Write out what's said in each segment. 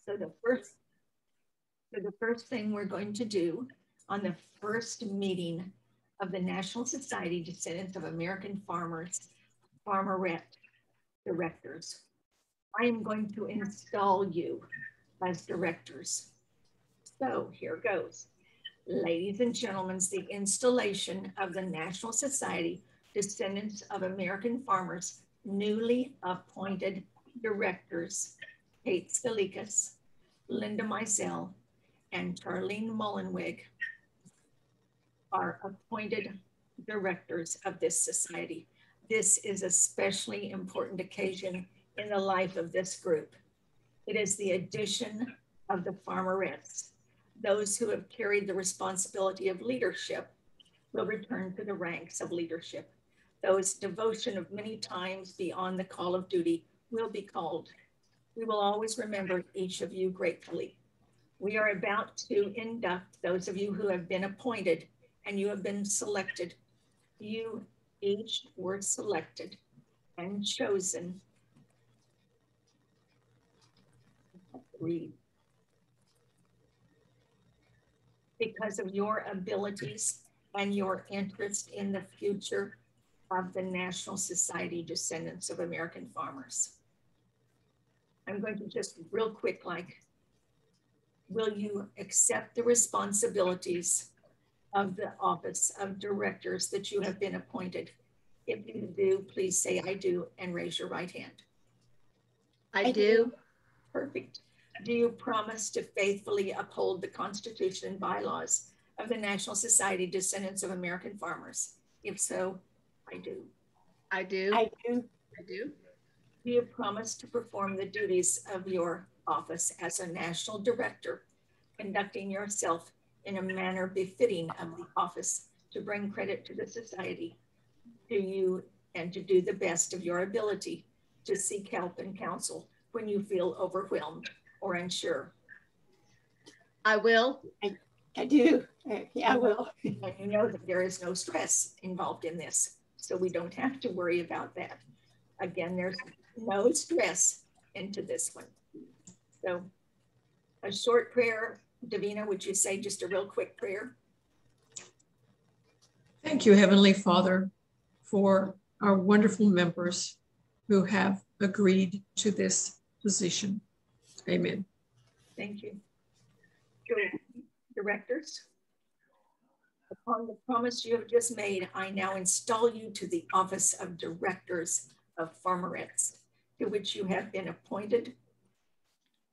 So the first thing we're going to do on the first meeting of the National Society Descendants of American Farmers, Farmerette directors, I am going to install you as directors. So here goes. Ladies and gentlemen, the installation of the National Society Descendants of American Farmers newly appointed directors, Kate Skalikas, Linda Mizell, and Charlene Mullenweg are appointed directors of this society. This is a especially important occasion in the life of this group. It is the addition of the farmerettes. Those who have carried the responsibility of leadership will return to the ranks of leadership. Those devotion of many times beyond the call of duty will be called. We will always remember each of you gratefully. We are about to induct those of you who have been appointed and you have been selected. You each were selected and chosen. Read. Because of your abilities and your interest in the future of the National Society Descendants of American Farmers. I'm going to just real quick, will you accept the responsibilities of the office of directors that you have been appointed? If you do, please say I do and raise your right hand. I do. Perfect. Do you promise to faithfully uphold the Constitution and bylaws of the National Society Descendants of American Farmers? If so, I do. I do. I do. I do. Do you promise to perform the duties of your office as a national director, conducting yourself in a manner befitting of the office to bring credit to the society? Do you, and to do the best of your ability to seek help and counsel when you feel overwhelmed or unsure? I will. I do. Yeah, I will. And you know that there is no stress involved in this, so we don't have to worry about that. Again, there's no stress into this one. So a short prayer. Davina, would you say just a real quick prayer? Thank you, Heavenly Father, for our wonderful members who have agreed to this position. Amen. Thank you. Directors, upon the promise you have just made, I now install you to the office of directors of Farmerettes, to which you have been appointed.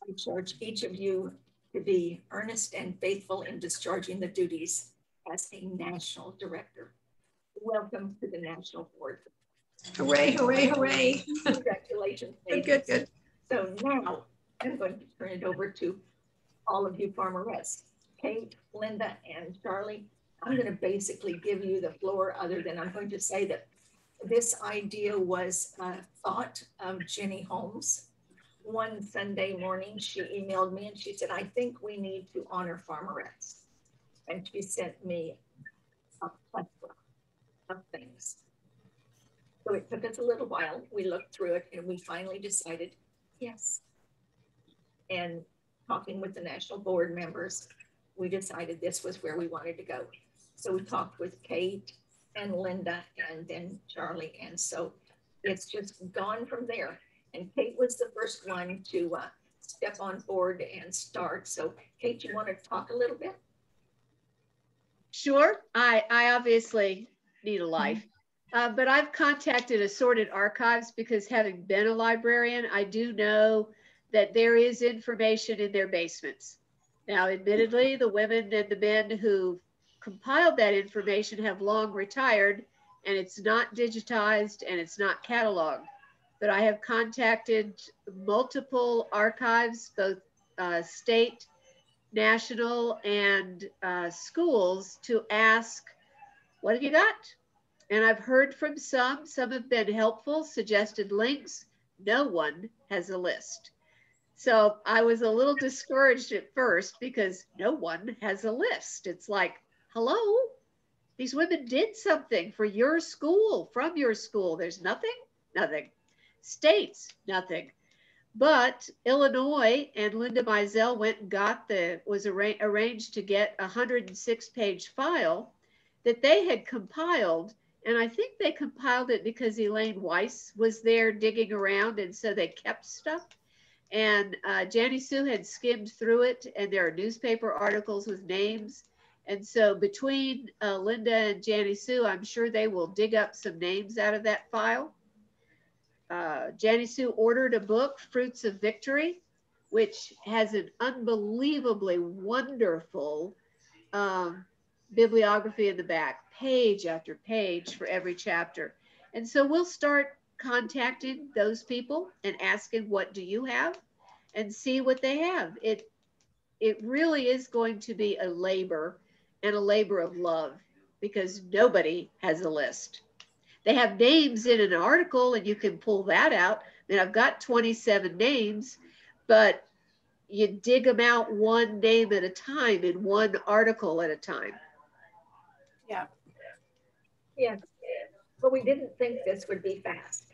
I charge each of you to be earnest and faithful in discharging the duties as a national director. Welcome to the National Board. Hooray, hooray, hooray. Congratulations. Good, good. So now I'm going to turn it over to all of you farmerettes. Kate, Linda, and Charlie, I'm going to basically give you the floor, other than I'm going to say that this idea was a thought of Jenny Holmes. One Sunday morning, she emailed me and she said, I think we need to honor farmerettes. And she sent me a plethora of things. So it took us a little while. We looked through it and we finally decided, yes. And talking with the national board members, we decided this was where we wanted to go. So we talked with Kate and Linda and then Charlie. And so it's just gone from there. And Kate was the first one to step on board and start. So Kate, you want to talk a little bit? Sure. I obviously need a life, but I've contacted Assorted Archives because having been a librarian, I do know that there is information in their basements. Now, admittedly, the women and the men who compiled that information have long retired, and it's not digitized and it's not cataloged. But I have contacted multiple archives, both state, national, and schools, to ask, what have you got? And I've heard from some have been helpful, suggested links. No one has a list. So I was a little discouraged at first because no one has a list. It's like, hello, these women did something for your school, from your school. There's nothing, nothing. States, nothing. But Illinois and Linda Mizell went and got was arranged to get a 106-page file that they had compiled. And I think they compiled it because Elaine Weiss was there digging around, and so they kept stuff. And Janie Sue had skimmed through it, and there are newspaper articles with names. And so between Linda and Janie Sue, I'm sure they will dig up some names out of that file. Janie Sue ordered a book, Fruits of Victory, which has an unbelievably wonderful bibliography in the back, page after page for every chapter. And so we'll start contacting those people and asking, what do you have? And see what they have. It really is going to be a labor, and a labor of love, because nobody has a list. They have names in an article, and you can pull that out. And I've got 27 names, but you dig them out one name at a time in one article at a time. Yeah. Yes, but we didn't think this would be fast.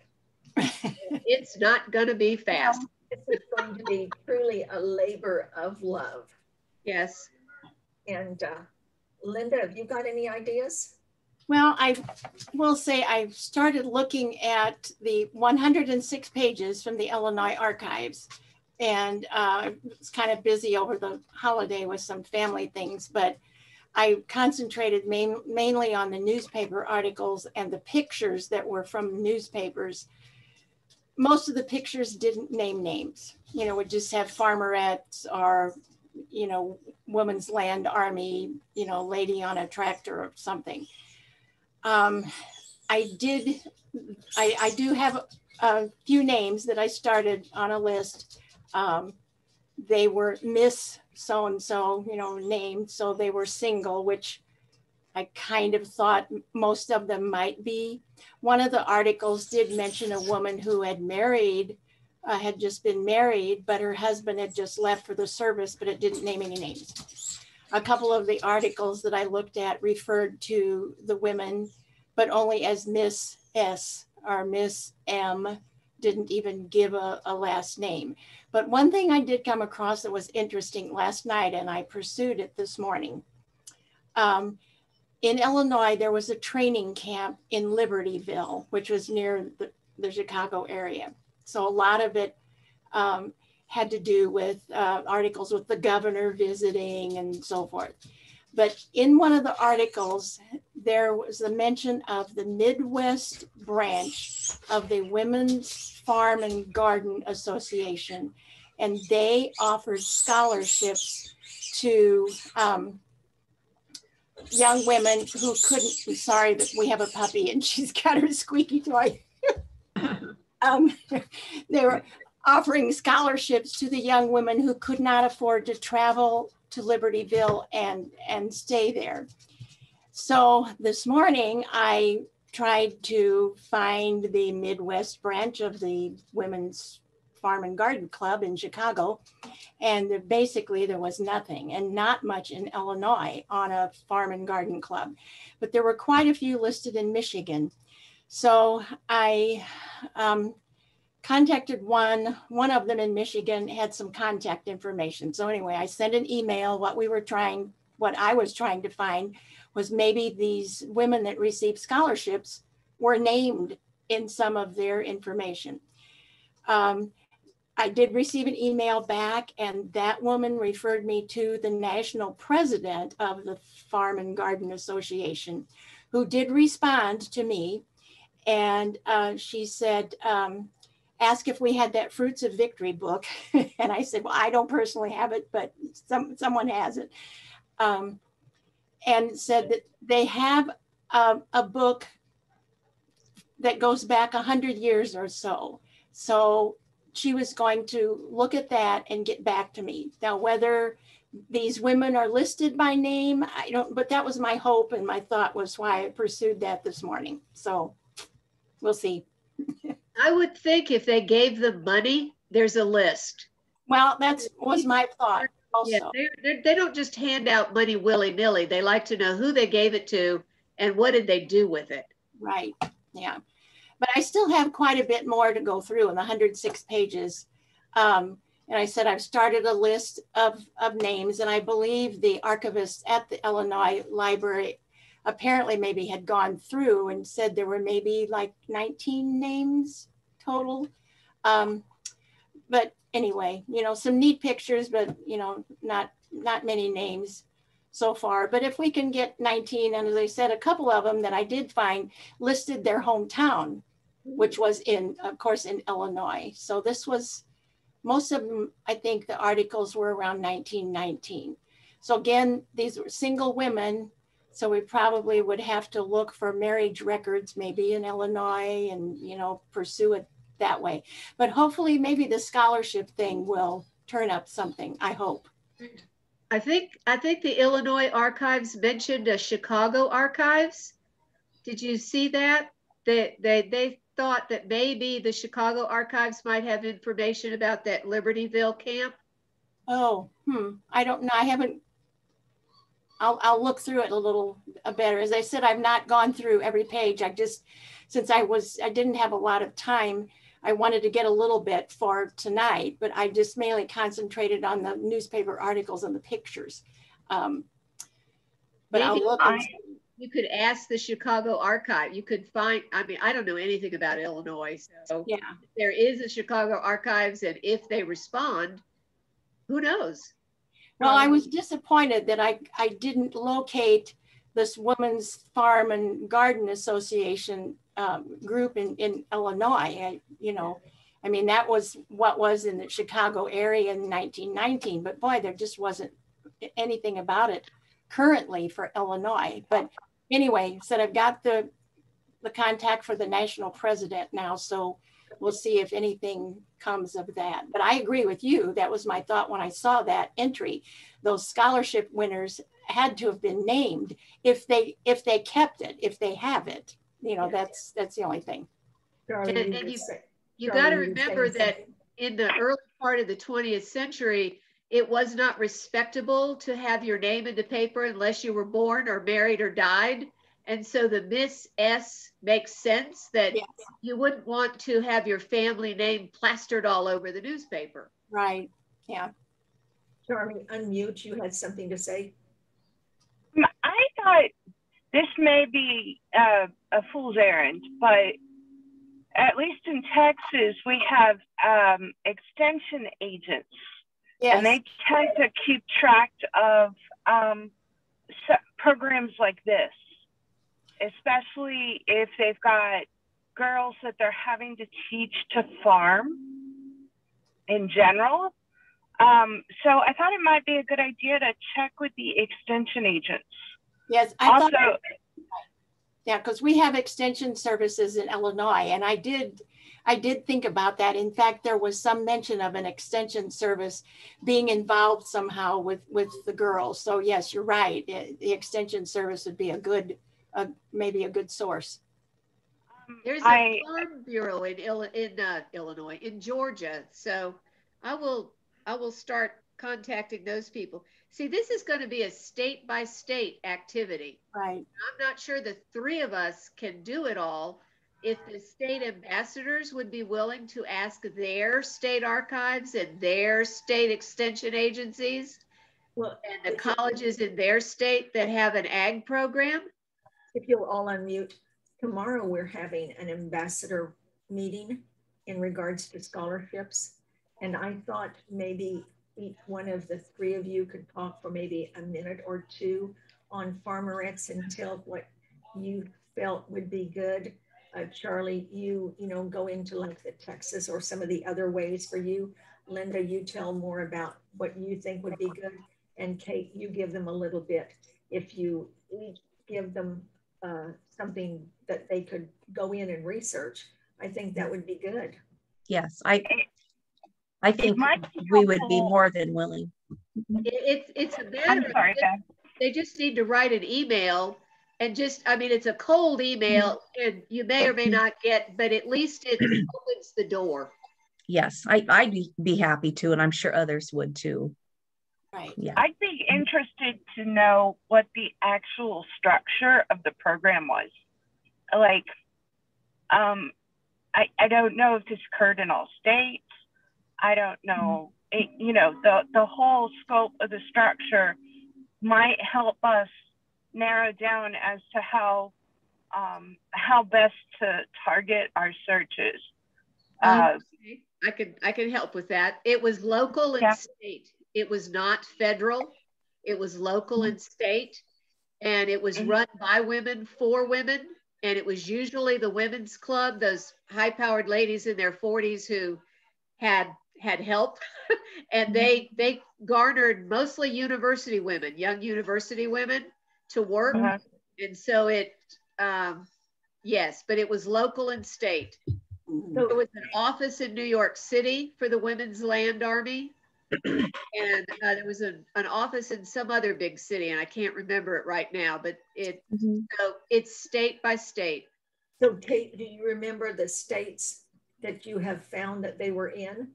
It's not going to be fast. This is going to be truly a labor of love. Yes. And Linda, have you got any ideas? Well, I will say I've started looking at the 106 pages from the Illinois archives, and I was kind of busy over the holiday with some family things, but I concentrated mainly on the newspaper articles and the pictures that were from newspapers. Most of the pictures didn't name names, you know, would just have farmerettes or, you know, women's land army, you know, lady on a tractor or something. I do have a few names that I started on a list. They were Miss so-and-so, you know, named, so they were single, which I kind of thought most of them might be. One of the articles did mention a woman who had married, had just been married, but her husband had just left for the service, but it didn't name any names. A couple of the articles that I looked at referred to the women, but only as Miss S or Miss M, didn't even give a last name. But one thing I did come across that was interesting last night, and I pursued it this morning. In Illinois, there was a training camp in Libertyville, which was near the Chicago area. So a lot of it had to do with articles with the governor visiting and so forth. But in one of the articles, there was a mention of the Midwest branch of the Women's Farm and Garden Association, and they offered scholarships to young women who couldn't, I'm sorry, but we have a puppy and she's got her squeaky toy. They were offering scholarships to the young women who could not afford to travel to Libertyville and stay there. So this morning I tried to find the Midwest branch of the Women's Farm and Garden Club in Chicago, and basically there was nothing, and not much in Illinois on a farm and garden club, but there were quite a few listed in Michigan. So I contacted one of them in Michigan, had some contact information. So anyway, I sent an email. What I was trying to find was maybe these women that received scholarships were named in some of their information. I did receive an email back, and that woman referred me to the national president of the Farm and Garden Association, who did respond to me. And she said, ask if we had that Fruits of Victory book. And I said, well, I don't personally have it, but someone has it. And said that they have a book that goes back 100 years or so. So she was going to look at that and get back to me. Now, whether these women are listed by name, I don't, but that was my hope and my thought was why I pursued that this morning. So we'll see. I would think if they gave them money, there's a list. Well, that was my thought also. Yeah, they don't just hand out money willy-nilly. They like to know who they gave it to and what did they do with it. Right, yeah. But I still have quite a bit more to go through in the 106 pages. And I said, I've started a list of names, and I believe the archivist at the Illinois Library apparently maybe had gone through and said there were maybe like 19 names total. But anyway, you know, some neat pictures, but you know, not many names so far. But if we can get 19, and as I said, a couple of them that I did find listed their hometown, which was of course, in Illinois. So this was, most of them, I think the articles were around 1919. So again, these were single women. So we probably would have to look for marriage records, maybe in Illinois, and, you know, pursue it that way. But hopefully maybe the scholarship thing will turn up something, I hope. I think the Illinois archives mentioned a Chicago archives. Did you see that? They thought that maybe the Chicago archives might have information about that Libertyville camp. Oh, I don't know. I haven't. I'll look through it a little better. As I said, I've not gone through every page. I just, since I didn't have a lot of time, I wanted to get a little bit for tonight, but I just mainly concentrated on the newspaper articles and the pictures. But maybe I'll look. You could ask the Chicago archive. You could find, I mean, I don't know anything about Illinois. So yeah, if there is a Chicago archives, and if they respond, who knows? Well, I was disappointed that I didn't locate this Women's Farm and Garden Association group in Illinois. I mean, that was what was in the Chicago area in 1919, but boy, there just wasn't anything about it currently for Illinois. But anyway, said I've got the contact for the national president now, so we'll see if anything comes of that. But I agree with you. That was my thought when I saw that entry. Those scholarship winners had to have been named if they kept it, if they have it. You know, that's the only thing. And you got to remember that in the early part of the 20th century, it was not respectable to have your name in the paper unless you were born or married or died. And so the Miss S makes sense that yes, you wouldn't want to have your family name plastered all over the newspaper. Right, yeah. Charlie, unmute, you had something to say? I thought this may be a fool's errand, but at least in Texas, we have extension agents. Yes. And they tend to keep track of programs like this, especially if they've got girls that they're having to teach to farm in general. So I thought it might be a good idea to check with the extension agents. Yes, yeah, because we have extension services in Illinois, and I did think about that. In fact, there was some mention of an extension service being involved somehow with the girls. So yes, you're right. The extension service would be maybe a good source. There's a farm bureau in Illinois, in Georgia. So I will start contacting those people. See, this is going to be a state by state activity. Right. I'm not sure the three of us can do it all. If the state ambassadors would be willing to ask their state archives and their state extension agencies, well, and the colleges in their state that have an ag program. If you'll all unmute, tomorrow we're having an ambassador meeting in regards to scholarships. And I thought maybe each one of the three of you could talk for maybe a minute or two on Farmettes and tell what you felt would be good. Charlie, you go into like the Texas or some of the other ways for you. Linda, you tell more about what you think would be good. And Kate, you give them a little bit. If you each give them something that they could go in and research, I think that would be good. Yes, I think we would be more than willing. It's a matter of they just need to write an email and it's a cold email and you may or may not get, but at least it opens the door. Yes, I'd be happy to, and I'm sure others would too. Right. Yeah. I'd be interested to know what the actual structure of the program was. Like, I don't know if this occurred in all states, I don't know, the whole scope of the structure might help us narrow down as to how best to target our searches. Okay. I can help with that. It was local and Yeah. state. It was not federal. It was local and state, and it was run by women for women. And it was usually the women's club, those high-powered ladies in their 40s who had help, and they garnered mostly university women, young university women, to work. And so it, yes, but it was local and state. So there was an office in New York City for the Women's Land Army, and there was an office in some other big city, and I can't remember it right now, but so it's state by state. So Kate, do you remember the states that you have found that they were in?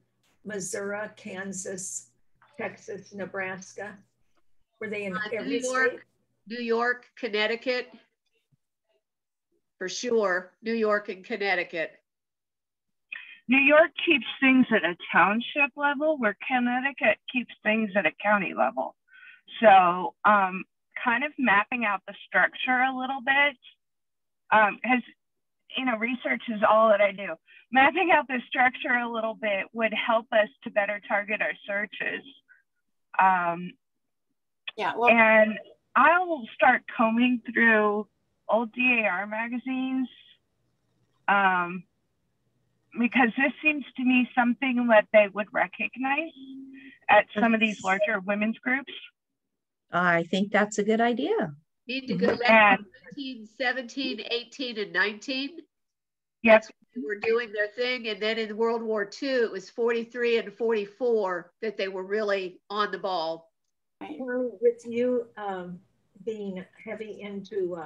Missouri, Kansas, Texas, Nebraska? Were they in every state? New York, Connecticut, for sure. New York and Connecticut. New York keeps things at a township level, where Connecticut keeps things at a county level. So kind of mapping out the structure a little bit, because research is all that I do. Mapping out the structure a little bit would help us to better target our searches. And I will start combing through old DAR magazines, because this seems to me something that they would recognize at some of these larger women's groups. I think that's a good idea. Need to go back to 19, 17, 18, and 19. Yes. They were doing their thing. And then in World War II, it was 43 and 44 that they were really on the ball. With you being heavy into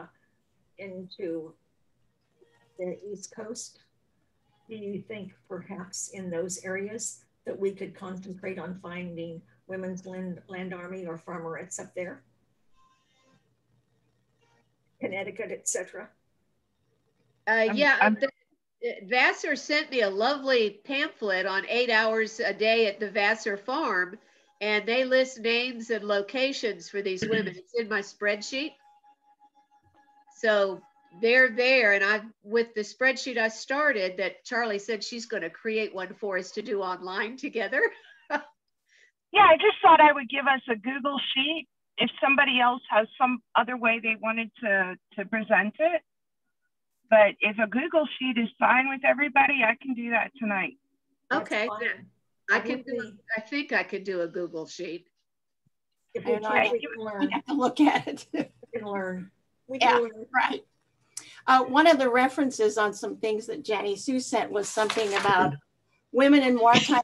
the East Coast, do you think perhaps in those areas that we could concentrate on finding Women's Land Army or farmerettes up there? Connecticut, etc. Vassar sent me a lovely pamphlet on 8 hours a day at the Vassar farm, and they list names and locations for these women. It's in my spreadsheet. So they're there, and with the spreadsheet I started, that Charlie said she's going to create one for us to do online together. Yeah, I just thought I would give us a Google sheet if somebody else has some other way they wanted to present it. But if a Google sheet is fine with everybody, I can do that tonight. Okay, I think I could do a Google sheet. If we have to look at it. We can learn. Right. One of the references on some things that Jenny Sue sent was something about women in wartime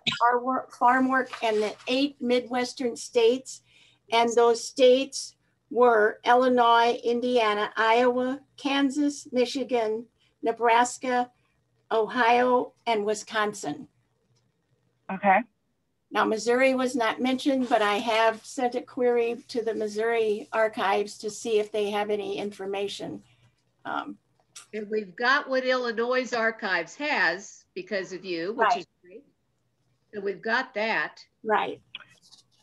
farm work and the 8 Midwestern states. And those states were Illinois, Indiana, Iowa, Kansas, Michigan, Nebraska, Ohio, and Wisconsin. Okay. Now, Missouri was not mentioned, but I have sent a query to the Missouri archives to see if they have any information. And we've got what Illinois archives has because of you, which is great. So we've got that. Right.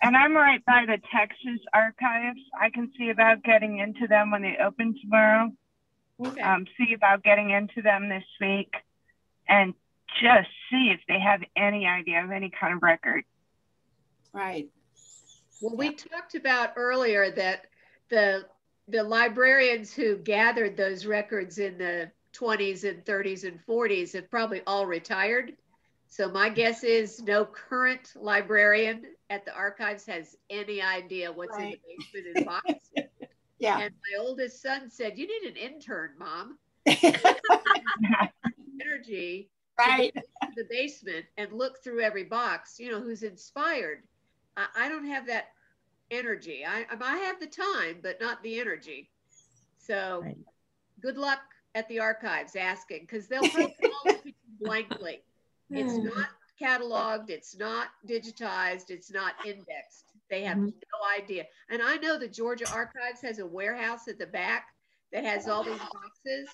And I'm right by the Texas archives. I can see about getting into them when they open tomorrow. Okay. See about getting into them this week and just see if they have any idea of any kind of record. Right. Well, we talked about earlier that the librarians who gathered those records in the 20s and 30s and 40s have probably all retired. So my guess is no current librarian at the archives has any idea what's in the basement and box. Yeah. And my oldest son said, "You need an intern, Mom." Energy right to the basement and look through every box, who's inspired. I don't have that energy. I have the time, but not the energy. So good luck at the archives asking, because they'll probably all look at you blankly. It's not cataloged, it's not digitized, it's not indexed. They have no idea. And I know the Georgia Archives has a warehouse at the back that has all these boxes.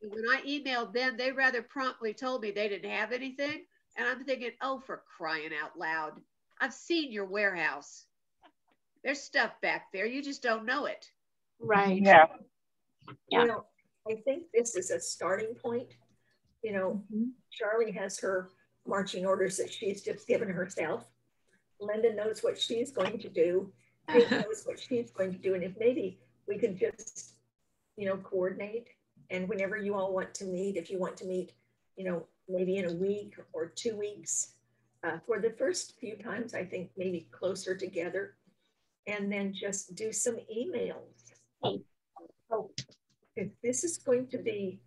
And when I emailed them, they rather promptly told me they didn't have anything. And I'm thinking, oh, for crying out loud. I've seen your warehouse. There's stuff back there. You just don't know it. Right. Yeah. Yeah. Well, I think this is a starting point. You know, Charlie has her marching orders that she's just given herself. Linda knows what she's going to do. Kate knows what she's going to do. And if maybe we could just, you know, coordinate, and whenever you all want to meet, if you want to meet, you know, maybe in a week or 2 weeks, for the first few times, I think maybe closer together, and then just do some emails. Oh, if this is going to be,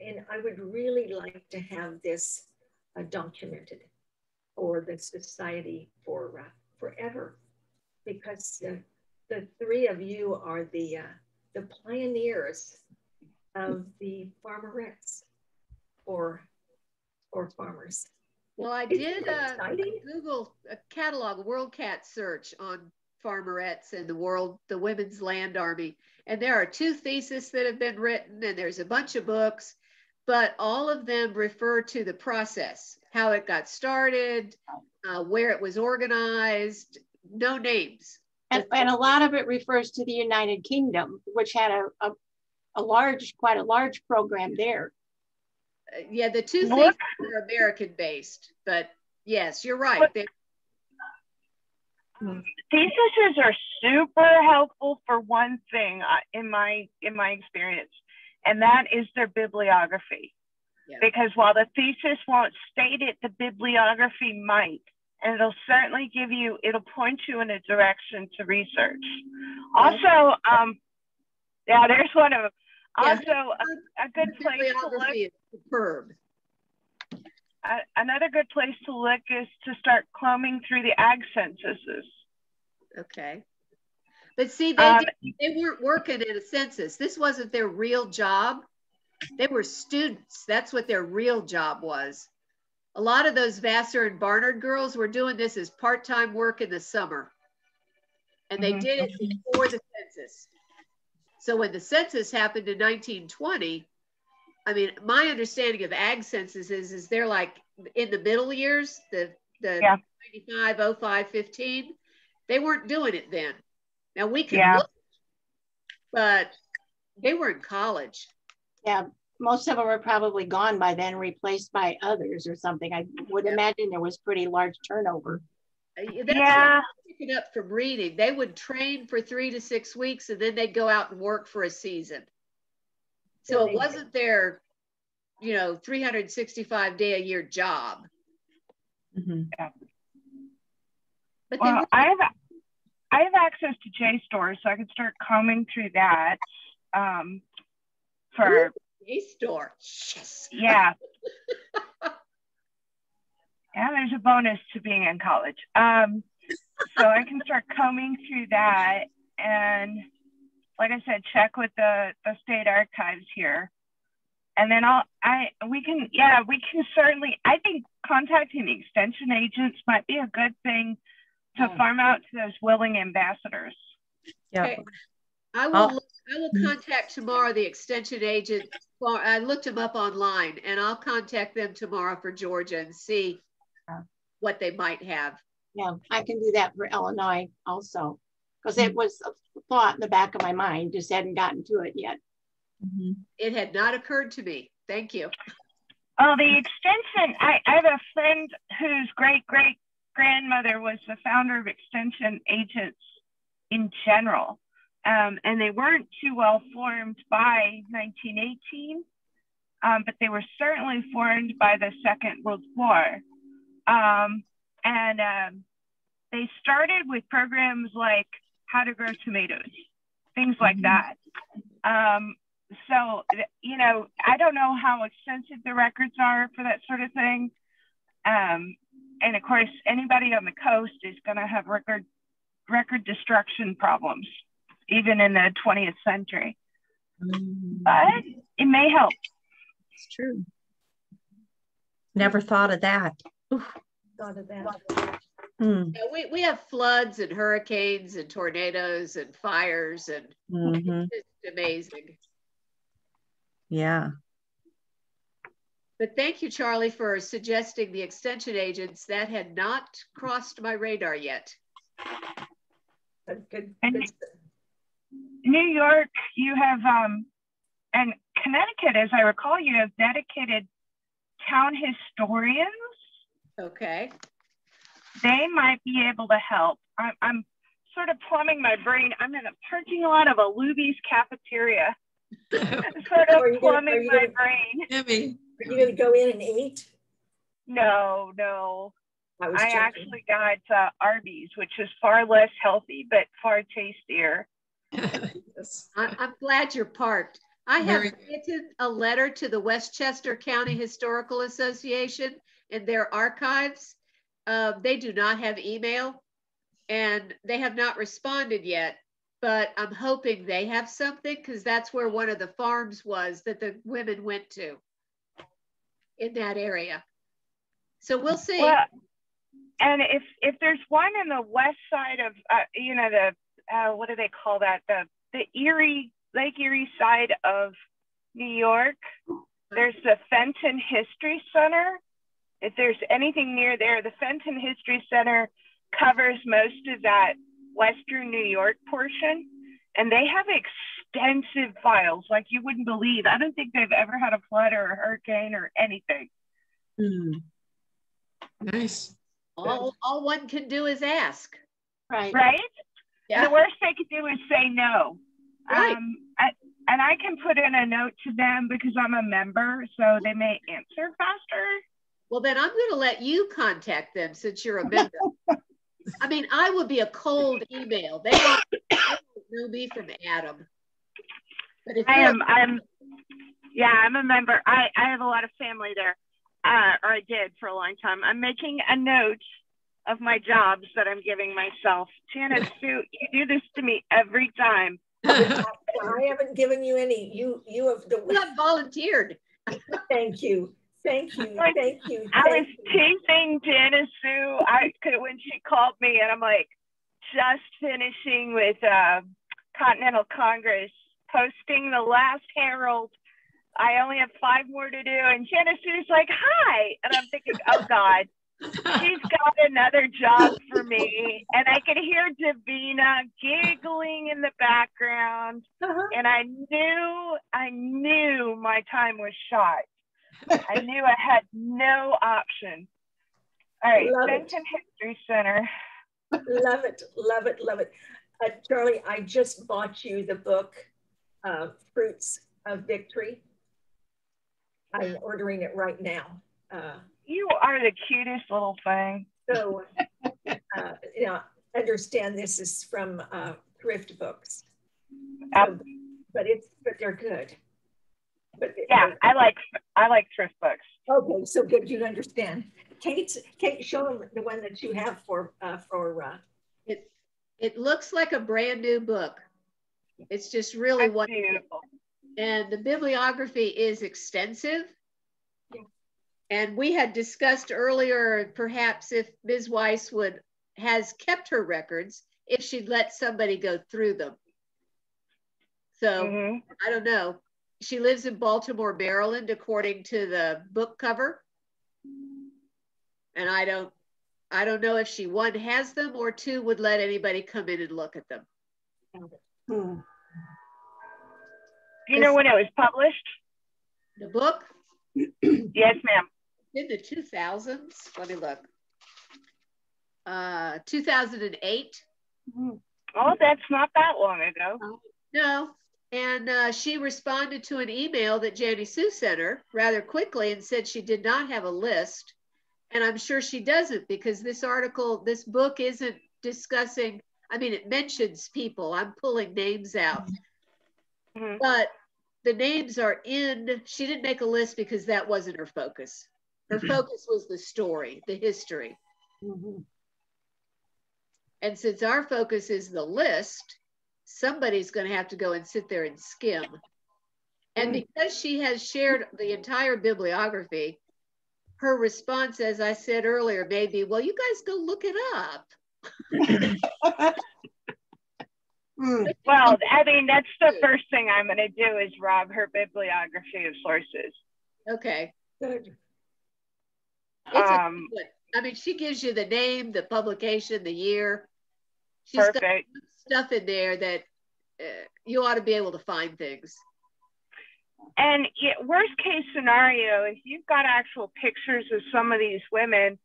and I would really like to have this documented for the society for forever, because the three of you are the pioneers of the farmerettes for farmers. Well, I did a Google a catalog, a WorldCat search on farmerettes and the Women's Land Army. And there are 2 theses that have been written, and there's a bunch of books, but all of them refer to the process, how it got started, where it was organized, no names. And a lot of it refers to the United Kingdom, which had quite a large program there. Yeah, the 2 theses are American based, but yes, you're right. Theses are super helpful for one thing in my experience, and that is their bibliography. Yeah. Because while the thesis won't state it, the bibliography might, and it'll certainly it'll point you in a direction to research. Also, yeah, there's one of them. Also, a good place to look. Is superb. Another good place to look is to start combing through the ag censuses. Okay. But see, they weren't working in a census. This wasn't their real job. They were students. That's what their real job was. A lot of those Vassar and Barnard girls were doing this as part-time work in the summer. And they did it before the census. So when the census happened in 1920, I mean, my understanding of ag censuses is they're like in the middle years, the 95, 05, 15. They weren't doing it then. Now we can look, but they were in college. Yeah, most of them were probably gone by then, replaced by others or something. I would imagine there was pretty large turnover. That's what I'm picking up from reading. They would train for 3 to 6 weeks, and then they'd go out and work for a season. So it wasn't their, 365-day-a-year job. Mm-hmm. Yeah. But well, I have access to JSTOR, so I could start combing through that. For JSTOR, yes. Yeah. Yeah, there's a bonus to being in college. So I can start combing through that, and like I said, check with the state archives here. And then we can certainly, I think contacting the extension agents might be a good thing to farm out to those willing ambassadors. Yeah. Okay. I will contact tomorrow the extension agent. I looked them up online, and I'll contact them tomorrow for Georgia and see what they might have. Yeah, I can do that for Illinois also, because it was a thought in the back of my mind, just hadn't gotten to it yet. Mm-hmm. It had not occurred to me. Thank you. Oh, the extension, I have a friend whose great-great-grandmother was the founder of extension agents in general. And they weren't too well formed by 1918, but they were certainly formed by the Second World War. They started with programs like how to grow tomatoes, things like that. So, I don't know how extensive the records are for that sort of thing. And of course, anybody on the coast is going to have record destruction problems, even in the 20th century. But it may help. It's true. Never thought of that. Thought of that. Yeah, we have floods and hurricanes and tornadoes and fires, and it's just amazing. Yeah. But thank you, Charlie, for suggesting the extension agents. That had not crossed my radar yet. Good. New York, you have, and Connecticut, as I recall, you have dedicated town historians. Okay. They might be able to help. I'm sort of plumbing my brain. I'm in a parking lot of a Luby's cafeteria. Sort of plumbing my brain. Emmy. Are you going to go in and eat? No. I actually got Arby's, which is far less healthy, but far tastier. Yes. I'm glad you're parked. I have written a letter to the Westchester County Historical Association in their archives. They do not have email and they have not responded yet, but I'm hoping they have something because that's where one of the farms was that the women went to in that area. So we'll see. Well, and if there's one in the west side of, you know, the, what do they call that? The Erie, Lake Erie side of New York, there's the Fenton History Center. If there's anything near there, the Fenton History Center covers most of that Western New York portion. And they have extensive files like you wouldn't believe. I don't think they've ever had a flood or a hurricane or anything. Nice. All one can do is ask. Right. Right? Yeah. The worst they could do is say no. Right. And I can put in a note to them because I'm a member, so they may answer faster. Well, then I'm going to let you contact them since you're a member. I mean, I would be a cold email. They don't know me from Adam. But if I'm a member. I have a lot of family there, or I did for a long time. I'm making a note of my jobs that I'm giving myself. Janice, Sue, you do this to me every time. I haven't given you any. You have volunteered. Thank you. I was teasing Janice Sue. When she called me, and I'm like, just finishing with Continental Congress, posting the last Herald. I only have 5 more to do, and Janice Sue's like, "Hi," and I'm thinking, "Oh God, she's got another job for me." And I could hear Davina giggling in the background, and I knew my time was shot. I knew I had no option. All right, Fenton History Center. Love it. Charlie, I just bought you the book, Fruits of Victory. I'm ordering it right now. You are the cutest little thing. So, you know, understand this is from thrift books, but they're good. But yeah, I like thrift books. Okay, so good, you understand. Kate, show them the one that you have for It looks like a brand new book. It's just really wonderful. Beautiful. And the bibliography is extensive. Yeah. And we had discussed earlier, perhaps if Ms. Weiss has kept her records, if she'd let somebody go through them. So I don't know. She lives in Baltimore, Maryland, according to the book cover. And I don't know if she, 1, has them, or 2, would let anybody come in and look at them. Do you know when it was published? The book? Yes, ma'am. In the 2000s. Let me look. 2008. Oh, that's not that long ago. No. And she responded to an email that Janie Sue sent her rather quickly and said she did not have a list. And I'm sure she doesn't, because this book isn't discussing, I mean, it mentions people. I'm pulling names out. But the names are she didn't make a list because that wasn't her focus. Her focus was the story, the history. And since our focus is the list, somebody's going to have to go and sit there and skim. And because she has shared the entire bibliography, her response, as I said earlier, may be, well, you guys go look it up. Well, I mean, that's the first thing I'm going to do is rob her bibliography of sources. Okay. Good. It's a good one. I mean, she gives you the name, the publication, the year. She's Perfect. got stuff in there that you ought to be able to find things. And worst case scenario, if you've got actual pictures of some of these women,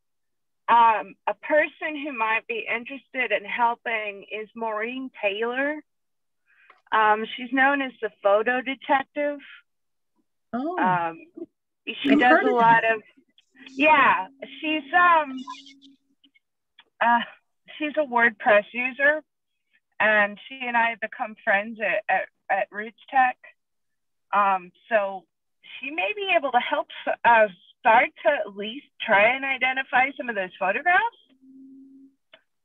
a person who might be interested in helping is Maureen Taylor. She's known as the photo detective. Oh, she does a lot of, yeah, she's a WordPress user, and she and I have become friends at Roots Tech. So she may be able to help start to at least try and identify some of those photographs.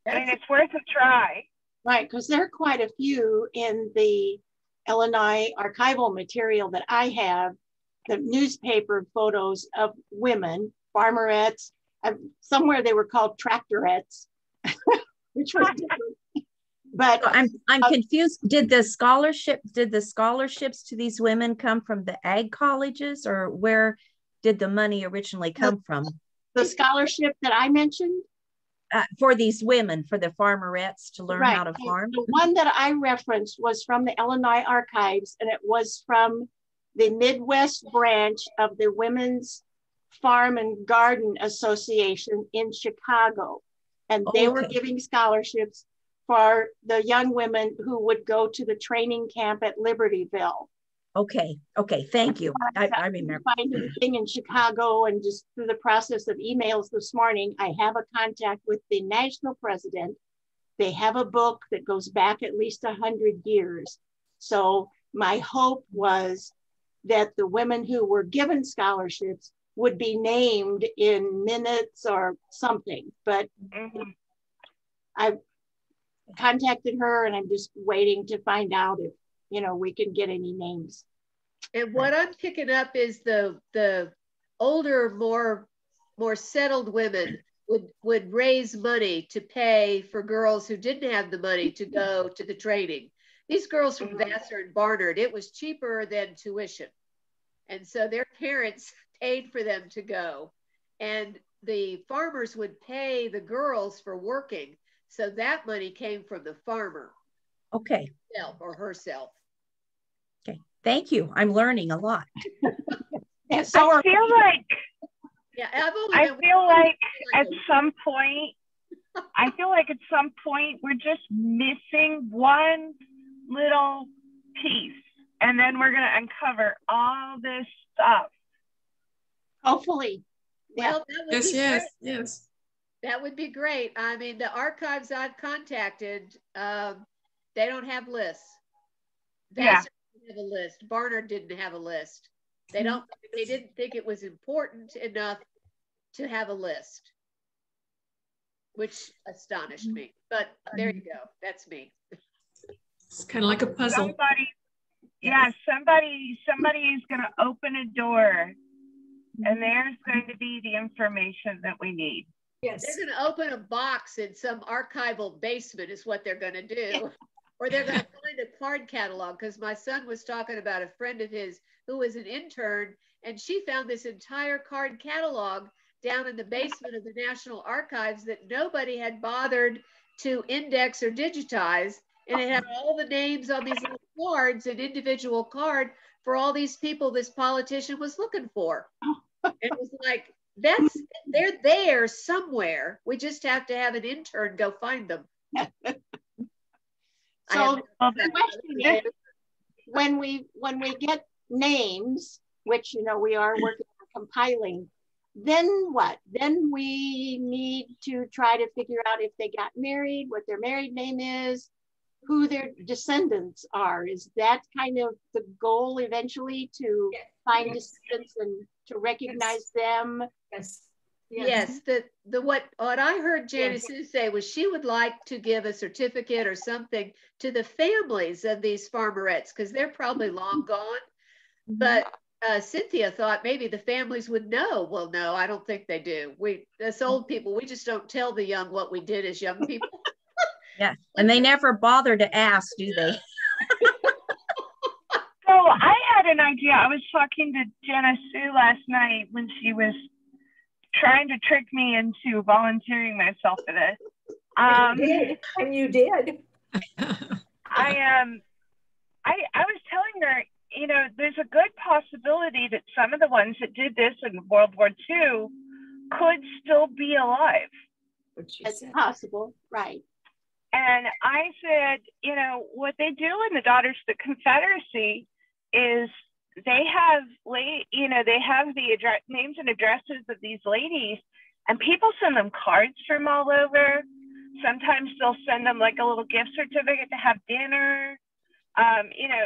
I mean, it's worth a try. Right, because there are quite a few in the Illinois archival material that I have, the newspaper photos of women, farmerettes, somewhere they were called tractorettes, which was different. But so I'm confused. Did the scholarships to these women come from the ag colleges, or where did the money originally come from? The scholarship that I mentioned? For these women, for the farmerettes to learn how to farm? The one that I referenced was from the Illinois Archives, and it was from the Midwest branch of the Women's Farm and Garden Association in Chicago. And they were giving scholarships for the young women who would go to the training camp at Libertyville. Okay, thank you. I remember. Find anything in Chicago, and just through the process of emails this morning, I have a contact with the national president. They have a book that goes back at least 100 years. So my hope was that the women who were given scholarships would be named in minutes or something, but I contacted her, and I'm just waiting to find out if we can get any names. And what I'm picking up is the older, more settled women would raise money to pay for girls who didn't have the money to go to the training. These girls from Vassar and Barnard, it was cheaper than tuition. And so their parents paid for them to go. And the farmers would pay the girls for working. So that money came from the farmer. Okay. Himself or herself. Okay. Thank you. I'm learning a lot. I feel like at some point we're just missing one little piece, and then we're going to uncover all this stuff. Hopefully. Well, Yes. That would be great. I mean, the archives I've contacted, they don't have lists. Vassar didn't have a list. Barnard didn't have a list. They didn't think it was important enough to have a list, which astonished me. But there you go. That's me. It's kind of like a puzzle. Somebody's going to open a door, and there's going to be the information that we need. Yes. They're going to open a box in some archival basement is what they're going to do. Or they're going to find a card catalog, because my son was talking about a friend of his who was an intern, and she found this entire card catalog down in the basement of the National Archives that nobody had bothered to index or digitize. And it had all the names on these little cards, an individual card for all these people this politician was looking for. It was like, they're there somewhere. We just have to have an intern go find them. So the question is, when we get names, which we are working on compiling, then what? Then we need to try to figure out if they got married, what their married name is, who their descendants are. Is that kind of the goal eventually, to find descendants and to recognize them? Yes. What I heard Janice say was she would like to give a certificate or something to the families of these farmerettes, because they're probably long gone. But Cynthia thought maybe the families would know. Well, no, I don't think they do. As old people, we just don't tell the young what we did as young people. Yeah, and they never bother to ask, do they? So I had an idea. I was talking to Jenna Sue last night when she was trying to trick me into volunteering myself for this. And you did. I was telling her, you know, there's a good possibility that some of the ones that did this in World War II could still be alive. It's possible, right? And I said, you know, what they do in the Daughters of the Confederacy is they have, you know, they have the names and addresses of these ladies, and people send them cards from all over. Sometimes they'll send them like a little gift certificate to have dinner. You know,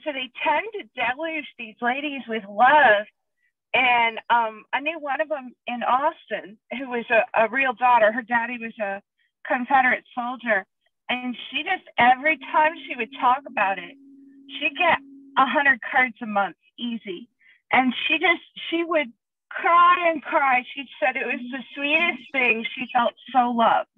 so they tend to deluge these ladies with love. And I knew one of them in Austin who was a real daughter. Her daddy was a Confederate soldier. And she just, every time she would talk about it, she'd get 100 cards a month, easy. And she would cry and cry. She said it was the sweetest thing. She felt so loved.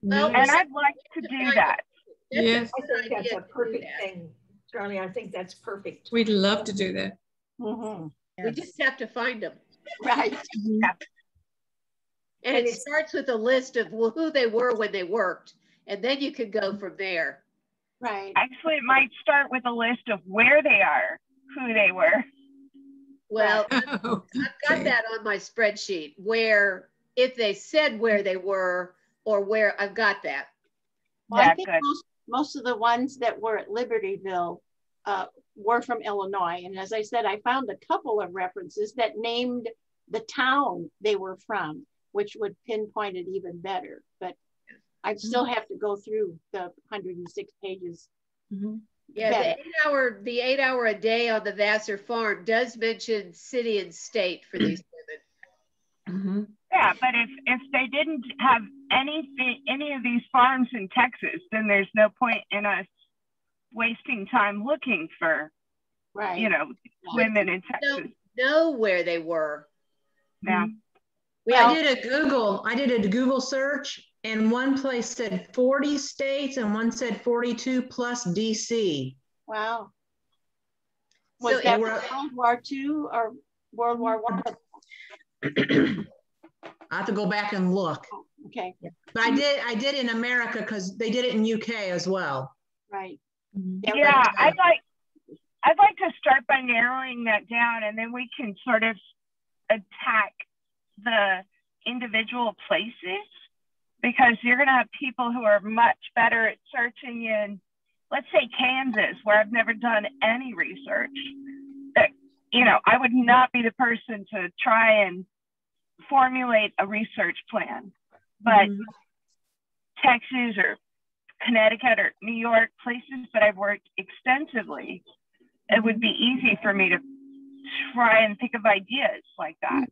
Well, And I'd like to do that. Yes. I think that's a perfect thing, Charlie. I think that's perfect. We'd love to do that. We just have to find them. Right. Yeah. And it starts with a list of who they were when they worked, and then you could go from there. Right. Actually, it might start with a list of where they are, who they were. Well, I've got that on my spreadsheet where if they said where they were or where, I've got that. Well, Yeah, I think good. most of the ones that were at Libertyville were from Illinois. And as I said, I found a couple of references that named the town they were from, which would pinpoint it even better. But I'd still have to go through the 106 pages. Yeah, the 8 hour a day on the Vassar farm does mention city and state for these women. Yeah, but if they didn't have any of these farms in Texas, then there's no point in us wasting time looking for, Right. you know, women in Texas. Don't know where they were. Yeah. Well, I did a Google search, and one place said 40 states and one said 42 plus DC. Wow. So Was that World War II or World War I? I have to go back and look. Okay. But I did in America because they did it in UK as well. Right. Yeah, I'd like to start by narrowing that down, and then we can sort of attack the individual places, because you're going to have people who are much better at searching in, let's say, Kansas, where I've never done any research. That, you know, I would not be the person to try and formulate a research plan, but Texas or Connecticut or New York, places that I've worked extensively, it would be easy for me to try and think of ideas like that.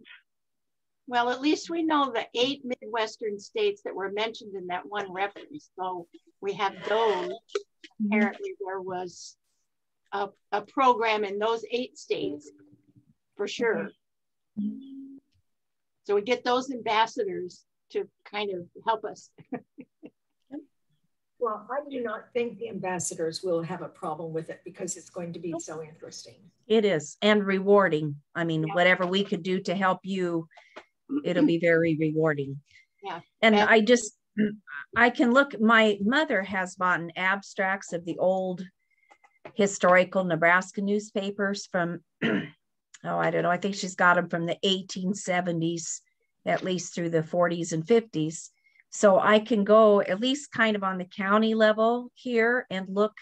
Well, at least we know the 8 Midwestern states that were mentioned in that one reference. So we have those. Apparently there was a program in those 8 states for sure. So we get those ambassadors to kind of help us. Well, I do not think the ambassadors will have a problem with it because it's going to be so interesting. It is, and rewarding. I mean, whatever we could do to help you, it'll be very rewarding. Yeah. And I can look, my mother has bought abstracts of the old historical Nebraska newspapers from, I don't know, I think she's got them from the 1870s, at least through the 40s and 50s. So I can go at least kind of on the county level here and look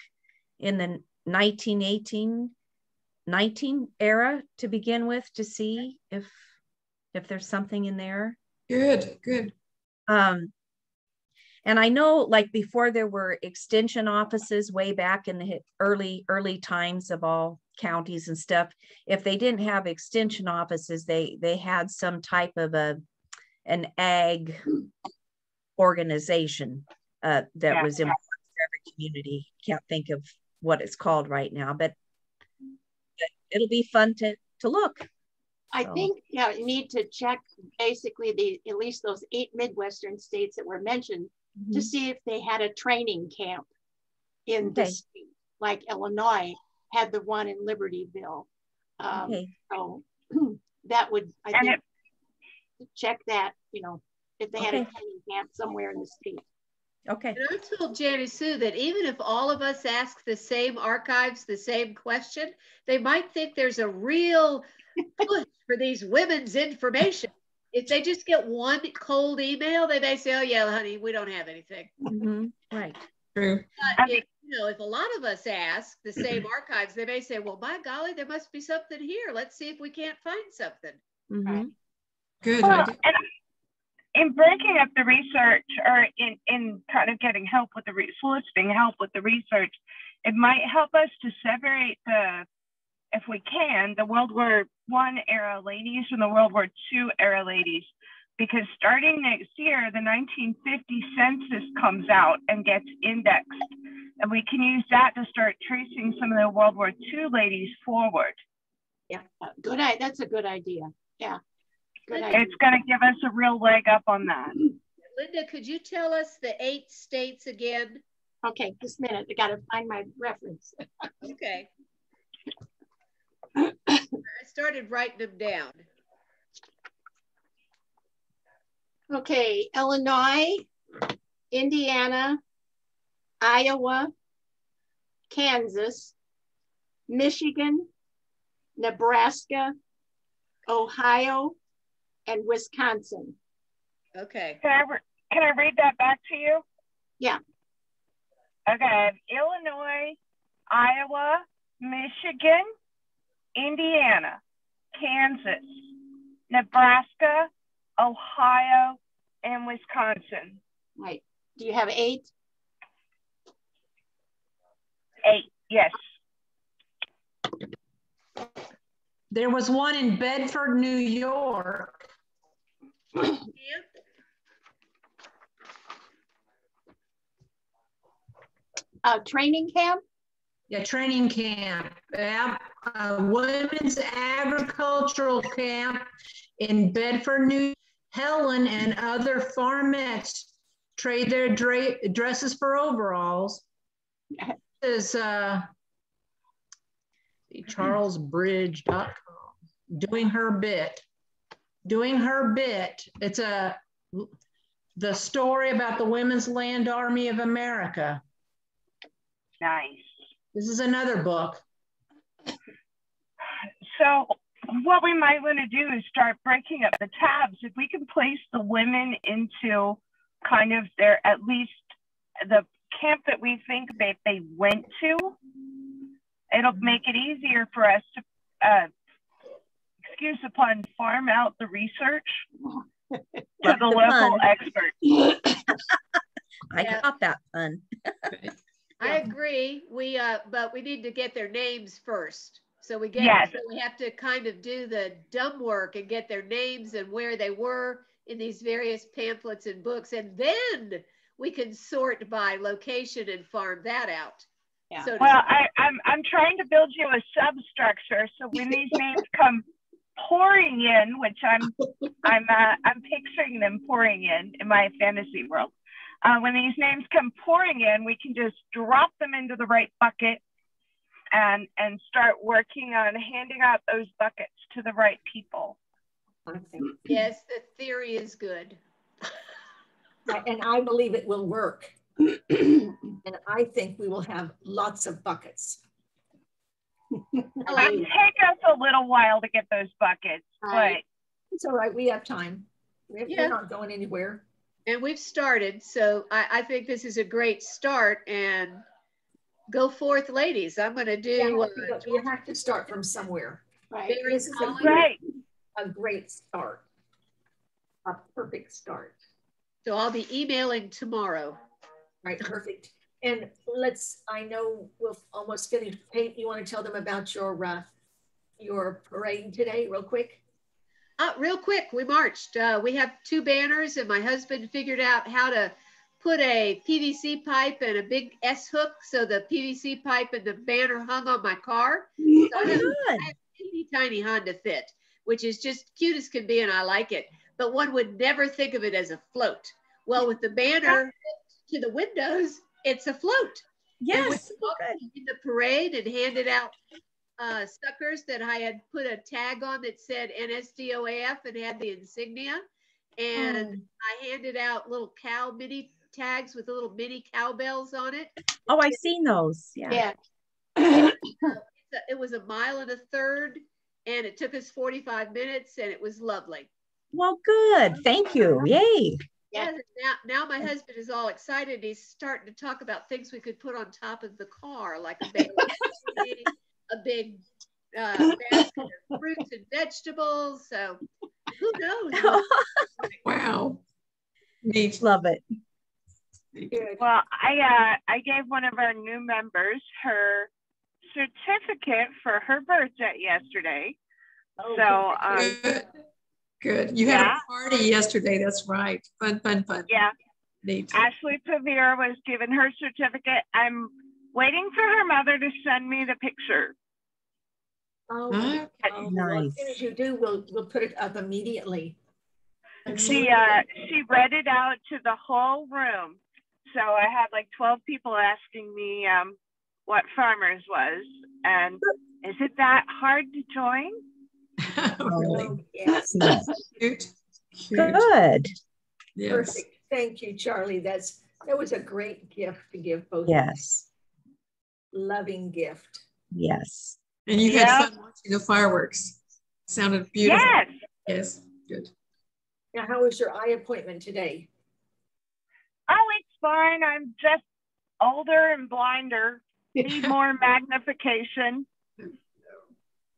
in the 1918, 19 era to begin with, to see if there's something in there. Good. And I know, like, before there were extension offices way back in the early times of all counties and stuff, if they didn't have extension offices, they had some type of an ag organization that was important for every community. Can't think of what it's called right now, but it'll be fun to look. I think you need to check basically at least those 8 Midwestern states that were mentioned to see if they had a training camp in the state. Like Illinois had the one in Libertyville. Okay. So that would, I think, check that, you know, if they had a training camp somewhere in the state. Okay. And I told Janice Sue that even if all of us ask the same archives, the same question, they might think there's a real push for these women's information. If they just get one cold email, they may say, oh yeah, honey, we don't have anything. Mm-hmm. Right. True. But if, you know, if a lot of us ask the same archives, they may say, well, by golly, there must be something here. Let's see if we can't find something. Mm-hmm. Right. Good. Well, and in breaking up the research, or in kind of getting help with the soliciting help with the research, it might help us to separate if we can, the World War I era ladies from the World War II era ladies, because starting next year, the 1950 census comes out and gets indexed, and we can use that to start tracing some of the World War II ladies forward. Yeah, good. That's a good idea. Yeah, good idea. It's going to give us a real leg up on that. Linda, could you tell us the 8 states again? Okay, just a minute. I got to find my reference. Okay. I started writing them down. Okay, Illinois, Indiana, Iowa, Kansas, Michigan, Nebraska, Ohio, and Wisconsin. Okay. Can I read that back to you? Yeah. Okay, I have Illinois, Iowa, Michigan, Indiana, Kansas, Nebraska, Ohio, and Wisconsin. Right. Do you have 8? 8, yes. There was one in Bedford, New York. Training camp? Yeah, training camp. Yeah, women's agricultural camp in Bedford, New York. Helen and other farmettes trade their dresses for overalls. This is charlesbridge.com. Doing her bit. It's the story about the Women's Land Army of America. Nice. This is another book. So what we might want to do is start breaking up the tabs. If we can place the women into kind of their, at least the camp that we think that they went to, it'll make it easier for us to, excuse the pun, farm out the research to the local expert. I got that pun. I agree. But we need to get their names first. So we have to kind of do the dumb work and get their names and where they were in these various pamphlets and books, and then we can sort by location and farm that out. Yeah. So well, I'm trying to build you a substructure so when these names come pouring in, which I'm picturing them pouring in my fantasy world. When these names come pouring in, we can just drop them into the right bucket and start working on handing out those buckets to the right people. yes, the theory is good. And I believe it will work. And I think we will have lots of buckets. It might take us a little while to get those buckets, but it's all right. We have time. We're not going anywhere. And we've started, so I think this is a great start. And go forth, ladies. I'm going to do. You have to start from somewhere. Right. This is a great start. A perfect start. So I'll be emailing tomorrow. Right, perfect. And I know we'll almost finish. Kate, you want to tell them about your parade today real quick? Real quick, we marched. We have 2 banners, and my husband figured out how to put a PVC pipe and a big S hook, so the PVC pipe and the banner hung on my car. So I have a teeny tiny Honda Fit, which is just cute as can be, and I like it. But one would never think of it as a float. Well, with the banner to the windows, it's a float. Yes. In the parade and handed out suckers that I had put a tag on that said Nsdoaf and had the insignia. And I handed out little cow mini tags with little mini cowbells on it. Oh, I've seen those. Yeah. It was 1.33 miles, and it took us 45 minutes, and it was lovely. Well, good. Thank you. Yay. Yeah. Now my husband is all excited. He's starting to talk about things we could put on top of the car, like a big basket of fruits and vegetables. So who knows? Wow. Neat. Love it. Good. Well, I gave one of our new members her certificate for her birthday yesterday. Oh, So Good. You had a party yesterday. That's right. Fun. Yeah. Neat. Ashley Pavir was given her certificate. I'm waiting for her mother to send me the picture. Oh, Nice. well, as soon as you do, we'll put it up immediately. She read it out to the whole room. So I had like 12 people asking me what Farmers was, and is it that hard to join? Really? Oh, yes. Cute. Good. Yes. Perfect. Thank you, Charlie. That was a great gift to give both. Yes. Loving gift. Yes. And you had fun watching the fireworks. Sounded beautiful. Yes. Yes. Good. Now, how was your eye appointment today? Oh, it's fine. I'm just older and blinder. Need more magnification.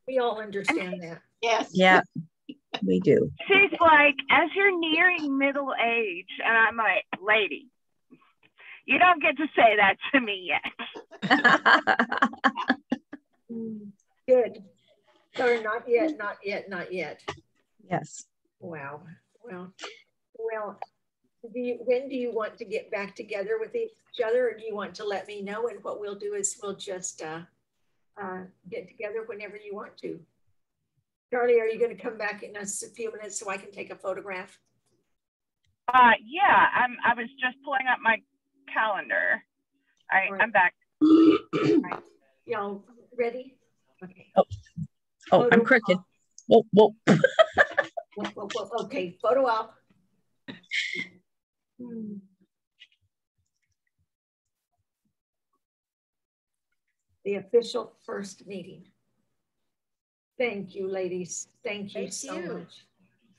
We all understand that. Yes. Yeah, we do. She's like, as you're nearing middle age, and I'm like, lady, you don't get to say that to me yet. Good. So not yet. Yes. Wow. Well, when do you want to get back together with each other, or do you want to let me know? And what we'll do is we'll just get together whenever you want to. Charlie, are you going to come back in a few minutes so I can take a photograph? Yeah, I was just pulling up my calendar. I'm back. Right. Y'all ready? Okay. Oh, I'm crooked. Whoa. Whoa. Okay, photo op. The official first meeting. Thank you, ladies. Thank you so much.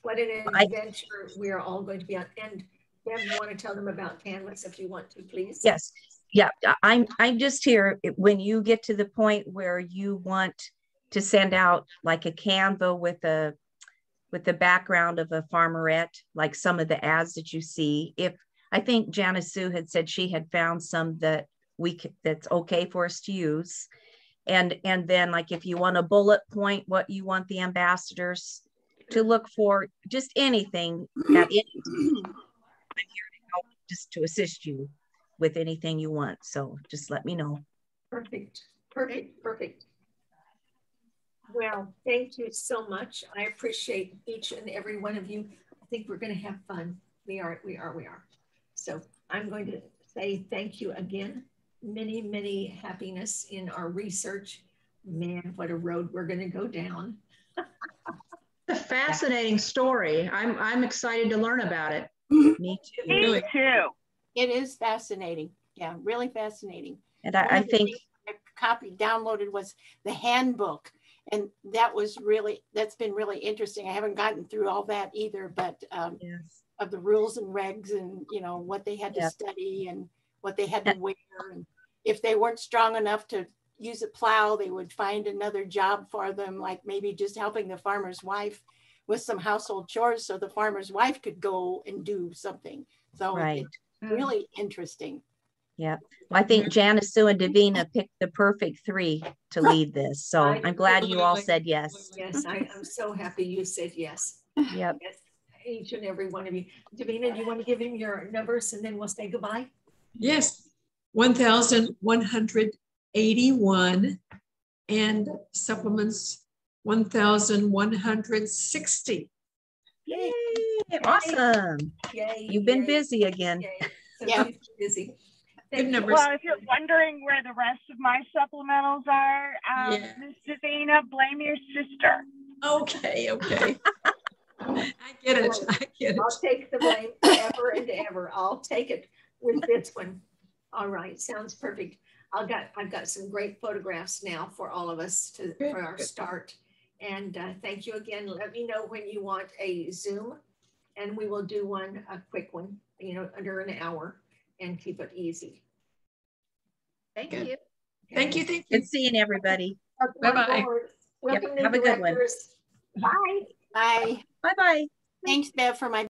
What an adventure we are all going to be on. And Deb, you want to tell them about Canvas if you want to, please? Yes. Yeah, I'm just here when you get to the point where you want to send out like a Canva with the background of a farmerette, like some of the ads that you see. If I think Janice Sue had said she had found some that that's okay for us to use. And then like if you want a bullet point, what you want the ambassadors to look for, just anything at any time. I'm here to help, just to assist you with anything you want. So just let me know. Perfect. Well, thank you so much. I appreciate each and every one of you. I think we're going to have fun. We are. So I'm going to say thank you again. Many happiness in our research. Man, what a road we're going to go down. It's a fascinating story. I'm excited to learn about it. Me too. Me too. It is fascinating. Yeah, really fascinating. And I think a copy downloaded was the handbook. And that's been really interesting. I haven't gotten through all that either, but yes. Of the rules and regs and, what they had to study and what they had to wear. And if they weren't strong enough to use a plow, they would find another job for them, like maybe just helping the farmer's wife with some household chores so the farmer's wife could go and do something. So it's really interesting. Yeah. Well, I think Janice Sue and Davina picked the perfect three to lead this. So I'm glad you all said yes. Yes, I'm so happy you said yes. Yep. Yes, each and every one of you. Davina, do you want to give him your numbers and then we'll say goodbye? Yes, 1,181 and supplements 1,160. Yay, awesome. Yay. You've been busy again. Yay. So yeah. busy. Good numbers. Well, if you're wondering where the rest of my supplementals are, Yeah. Ms. Davina, blame your sister. Okay, okay. I get it. I get it. I'll take the blame forever and ever. I'll take it with this one. All right, sounds perfect. I've got some great photographs now for all of us for our start. And thank you again. Let me know when you want a Zoom, and we will do a quick one, you know, under an hour, and keep it easy. Thank Good. you. Thank you. Thank you. Good seeing everybody. Bye-bye. Welcome, Yep, new have a good one. directors. Bye. Bye. Bye-bye. Thanks, Bev, for my